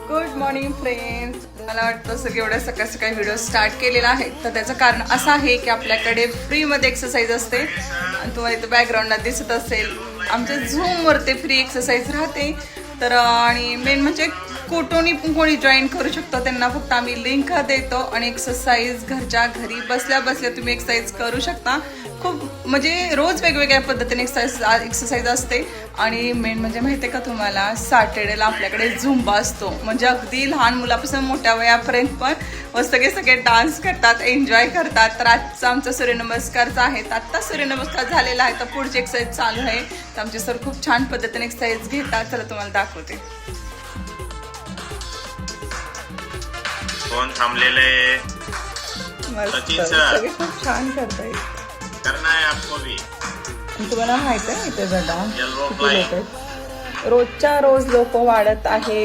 Good morning friends. मला वाटतं सगळे एवढ्या सकाळ सकाळी व्हिडिओ स्टार्ट केलेला आहे तर त्याचं कारण असं आहे की आपल्याकडे फ्रीमध्ये एक्सरसाइज असते आणि तुम्हाला इथं बॅकग्राऊंडला दिसत असेल आमच्या झूमवरती फ्री एक्सरसाइज राहते. तर आणि मेन म्हणजे कुठूनही कोणी जॉईन करू शकतो, त्यांना फक्त आम्ही लिंक देतो आणि एक्सरसाइज घरच्या घरी बसल्या बसल्या तुम्ही एक्सरसाइज करू शकता. खूप म्हणजे रोज वेगवेगळ्या पद्धतीने एक्सरसाइज असते आणि मेन म्हणजे माहिती आहे का तुम्हाला, सॅटर्डेला आपल्याकडे झुंबा असतो. म्हणजे अगदी लहान मुलापासून मोठ्या वयापर्यंत पण सगळे डान्स करतात, एन्जॉय करतात. तर आजचा आमचा सूर्यनमस्कारचा आहे. तर आत्ता सूर्यनमस्कार झालेला आहे तर पुढची एक्सरसाइज चालू आहे. तर आमचे सर खूप छान पद्धतीने एक्सरसाइज घेतात. चला तुम्हाला दाखवते. कोण थांबलेले? सगळे खूप छान करतायत. करना है आपको भी. तुम्हाला माहित आहे इथे जरा किती लोक आहेत. रोजच्या रोज लोक वाढत आहे.